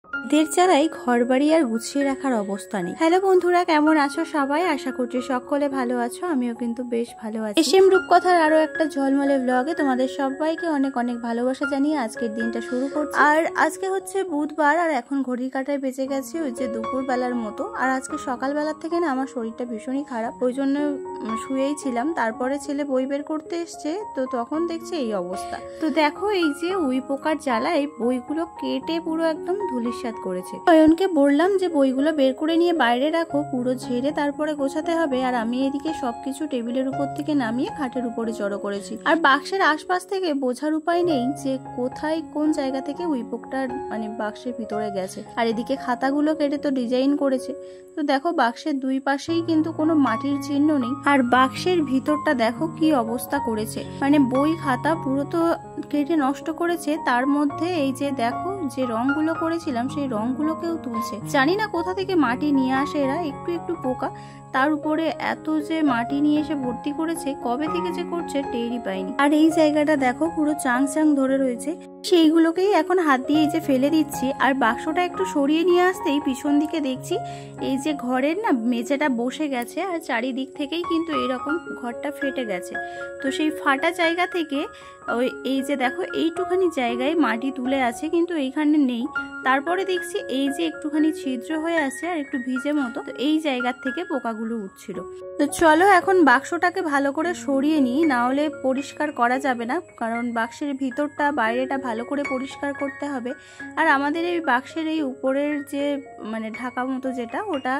দের জ্বালাই ঘরবাড়ি আর গুছিয়ে রাখার অবস্থা নেই। হ্যালো বন্ধুরা, কেমন আছো সবাই? আশা করছি সকলে ভালো আছো। আমিও কিন্তু বেশ ভালো আছি। এসএম রূপকথার আরো একটা ঝলমলে ব্লগে তোমাদের সবাইকে অনেক অনেক ভালোবাসা জানিয়ে আজকের দিনটা শুরু করছি। আর আজকে হচ্ছে বুধবার, আর এখন ঘড়ির কাঁটায় বেজে গেছে ওই যে দুপুর বেলার মতো। আর আজকে সকালবেলার থেকে না আমার শরীরটা ভীষণই খারাপ, ওই জন্য শুয়েই ছিলাম। তারপরে ছেলে বই বের করতে এসছে, তো তখন দেখছে এই অবস্থা। তো দেখো, এই যে উই পোকার জ্বালায় বইগুলো কেটে পুরো একদম ধুলিস্যাৎ করেছে। অয়নকে বললাম যে বইগুলো বের করে নিয়ে বাইরে রাখো, পুরো ঝেড়ে তারপরে গোছাতে হবে। আর আমি এদিকে সবকিছু টেবিলের উপর থেকে নামিয়ে খাটের উপরে জড়ো করেছি। আর বাক্সের আশপাশ থেকে বোঝার উপায় নেই যে কোথায় কোন জায়গা থেকে উইপোকটা মানে বাক্সের ভিতরে গেছে। আর এদিকে খাতাগুলো কেটে তো ডিজাইন করেছে। তো দেখো, বাক্সের দুই পাশেই কিন্তু কোনো মাটির চিহ্ন নেই। আর বাক্সের ভিতরটা দেখো কি অবস্থা করেছে, মানে বই খাতা পুরো তো কেটে নষ্ট করেছে। তার মধ্যে এই যে দেখো, যে রংগুলো করেছিলাম সেই রংগুলোকেও তুলছে। জানি না কোথা থেকে মাটি নিয়ে আসে এরা, একটু একটু পোকা, তার উপরে এত যে মাটি নিয়ে এসে ভর্তি করেছে, কবে থেকে যে করছে টেরই পাইনি। আর এই জায়গাটা দেখো পুরো চাং চাং ধরে রয়েছে, সেইগুলোকেই এখন হাত দিয়ে এই যে ফেলে দিচ্ছি। আর বাক্সটা একটু সরিয়ে নিয়ে আসতেই পিছন দিকে দেখছি এই যে ঘরের না মেঝেটা বসে গেছে, আর চারিদিক থেকেই কিন্তু এরকম ঘরটা ফেটে গেছে। তো সেই ফাটা জায়গা থেকে ওই এই যে দেখো এইটুখানি জায়গায় মাটি তুলে আছে, কিন্তু এইখানে নেই। তারপরে দেখছি এই যে একটুখানি ছিদ্র হয়ে আছে আর একটু ভিজে মতো, তো এই জায়গার থেকে পোকাগুলো উঠছিল। তো চলো এখন বাক্সটাকে ভালো করে সরিয়ে নিই, না হলে পরিষ্কার করা যাবে না, কারণ বাক্সের ভিতরটা বাইরেটা ভালো করে পরিষ্কার করতে হবে। আর আমাদের এই বাক্সের এই উপরের যে মানে ঢাকা মতো যেটা, ওটা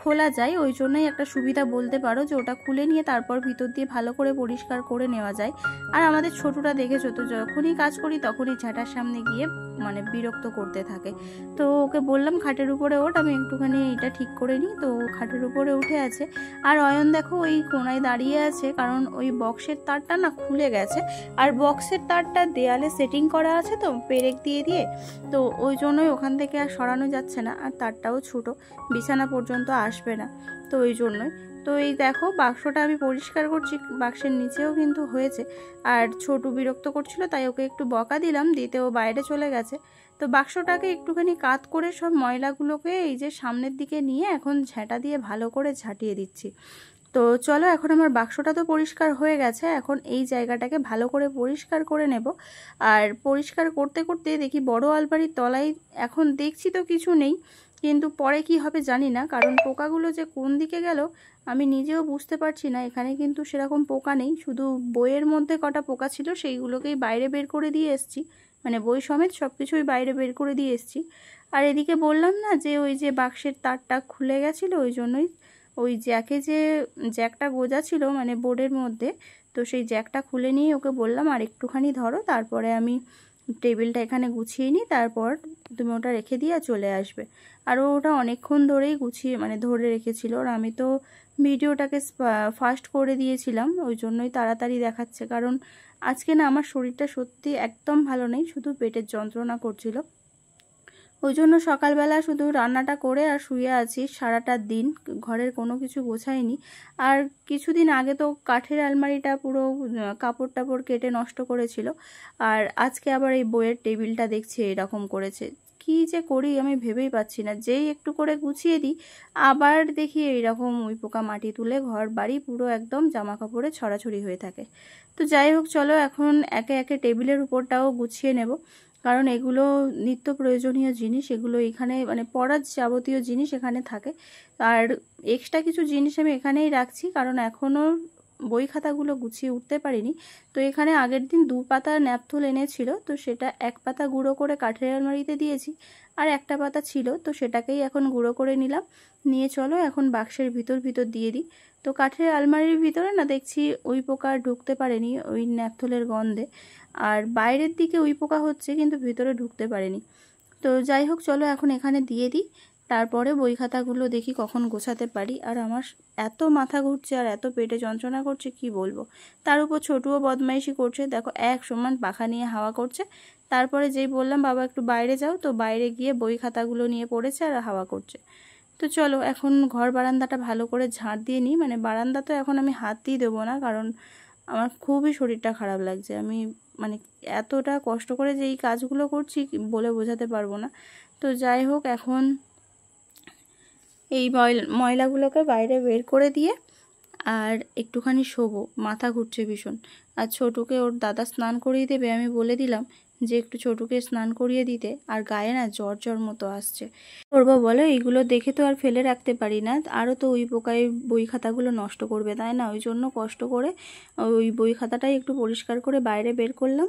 খোলা যায়, ওই জন্যই একটা সুবিধা বলতে পারো যে ওটা খুলে নিয়ে তারপর ভিতর দিয়ে ভালো করে পরিষ্কার করে নেওয়া যায়। আর আমাদের ছোটটা দেখেছো তো, যখনই কাজ করি তখনই ঝাঁটার সামনে গিয়ে মানে বিরক্ত করতে থাকে। তো ওকে বললাম খাটের উপরে ওঠ, আমি একটুখানি এটা ঠিক করে নিই। তো খাটের উপরে উঠে আছে। আর অয়ন দেখো ওই কোনায় দাঁড়িয়ে আছে, কারণ ওই বক্সের তারটা না খুলে গেছে। আর বক্সের তারটা দেয়ালে সেটিং করা আছে তো পেরেক দিয়ে দিয়ে, তো ওই জন্যই ওখান থেকে আর সরানো যাচ্ছে না। আর তারটাও ছোট, বিছানা পর্যন্ত আসবে না, তো ওই জন্যই। তো এই দেখো বাক্সটা আমি পরিষ্কার করছি, বাক্সের নিচেও কিন্তু হয়েছে। আর ছোটু বিরক্ত করছিল, তাই ওকে একটু বকা দিলাম, দিতে ও বাইরে চলে গেছে। তো বাক্সটাকে একটুখানি কাত করে সব ময়লাগুলোকে এই যে সামনের দিকে নিয়ে এখন ঝাঁটা দিয়ে ভালো করে ঝাঁটিয়ে দিচ্ছি। তো চলো, এখন আমার বাক্সটা তো পরিষ্কার হয়ে গেছে, এখন এই জায়গাটাকে ভালো করে পরিষ্কার করে নেব। আর পরিষ্কার করতে করতে দেখি বড় আলমারির তলায় এখন দেখছি তো কিছু নেই, কিন্তু পরে কি হবে জানি না, কারণ পোকাগুলো যে কোন দিকে গেল আমি নিজেও বুঝতে পারছি না। এখানে কিন্তু সেরকম পোকা নেই, শুধু বইয়ের মধ্যে কটা পোকা ছিল সেইগুলোকেই বাইরে বের করে দিয়ে এসছি, মানে বই সমেত সব কিছুই বাইরে বের করে দিয়ে এসছি। আর এদিকে বললাম না যে ওই যে বাক্সের তারটা খুলে গেছিলো, ওই জন্যই ওই জ্যাকে যে জ্যাকটা গোজা ছিল মানে বোর্ডের মধ্যে, তো সেই জ্যাকটা খুলে নিয়ে ওকে বললাম আর একটুখানি ধরো, তারপরে আমি টেবিলটা এখানে গুছিয়ে নিই, তারপর তুমি ওটা রেখে দিয়ে চলে আসবে। আর ওটা অনেকক্ষণ ধরেই গুছিয়ে মানে ধরে রেখেছিল। আর আমি তো ভিডিওটাকে ফাস্ট করে দিয়েছিলাম, ওই জন্যই তাড়াতাড়ি দেখাচ্ছে, কারণ আজকে না আমার শরীরটা সত্যি একদম ভালো নেই, শুধু পেটের যন্ত্রণা করছিল। ওই জন্য সকালবেলা শুধু রান্নাটা করে আর শুয়ে আছি সারাটা দিন, ঘরের কোনো কিছু গোছাইনি। আর কিছুদিন আগে তো কাঠের আলমারিটা পুরো কাপড় টাপড় কেটে নষ্ট করেছিল। আর আজকে আবার এই বইয়ের টেবিলটা দেখছি এরকম করেছে। কি যে করি আমি ভেবেই পাচ্ছি না, যেই একটু করে গুছিয়ে দিই আবার দেখি এইরকম উই পোকা মাটি তুলে ঘর বাড়ি পুরো একদম জামা কাপড়ে ছড়াছড়ি হয়ে থাকে। তো যাই হোক, চলো এখন একে একে টেবিলের উপরটাও গুছিয়ে নেব, কারণ এগুলো নিত্য প্রয়োজনীয় জিনিস, এগুলো এখানে মানে পড়ার যাবতীয় জিনিস এখানে থাকে। আর এক্সট্রা কিছু জিনিস আমি এখানেই রাখছি, কারণ এখনও বই খাতাগুলো গুছিয়ে উঠতে পারিনি। তো এখানে আগের দিন 2 পাতা ন্যাপথুল এনেছিল, তো সেটা 1 পাতা গুঁড়ো করে কাঠের আলমারিতে দিয়েছি, আর একটা পাতা ছিল, তো সেটাকেই এখন গুঁড়ো করে নিলাম। নিয়ে চলো এখন বাক্সের ভিতর দিয়ে দিই। তো কাঠের আলমারির ভিতরে না দেখছি উই পোকা ঢুকতে পারেনি ওই ন্যাপথুলের গন্ধে, আর বাইরের দিকে উই পোকা হচ্ছে কিন্তু ভিতরে ঢুকতে পারেনি। তো যাই হোক, চলো এখন এখানে দিয়ে দিই, তারপরে বই খাতাগুলো দেখি কখন গোছাতে পারি। আর আমার এত মাথা ঘুরছে আর এত পেটে যন্ত্রণা করছে কি বলবো। তার উপর ছোটুও বদমাইশি করছে, দেখো এক সমান পাখা নিয়ে হাওয়া করছে। তারপরে যেই বললাম বাবা একটু বাইরে যাও, তো বাইরে গিয়ে বই খাতাগুলো নিয়ে পড়েছে আর হাওয়া করছে। তো চলো এখন ঘর বারান্দাটা ভালো করে ঝাড় দিয়ে নিই, মানে বারান্দা তো এখন আমি হাত দিয়ে দেবো না, কারণ আমার খুবই শরীরটা খারাপ লাগছে। আমি মানে এতটা কষ্ট করে যে এই কাজগুলো করছি বলে বোঝাতে পারবো না। তো যাই হোক, এখন এই ময়লাগুলোকে বাইরে বের করে দিয়ে আর একটুখানি শোবো, মাথা ঘুরছে ভীষণ। আর ছোটুকে ওর দাদা স্নান করিয়ে দেবে, আমি বলে দিলাম যে একটু ছোটুকে স্নান করিয়ে দিতে। আর গায়ে না জ্বর জ্বর মতো আসছে। করবো বলো, এইগুলো দেখে তো আর ফেলে রাখতে পারি না, আরও তো ওই পোকায় বই খাতাগুলো নষ্ট করবে, তাই না? ওই জন্য কষ্ট করে ওই বই খাতাটাই একটু পরিষ্কার করে বাইরে বের করলাম।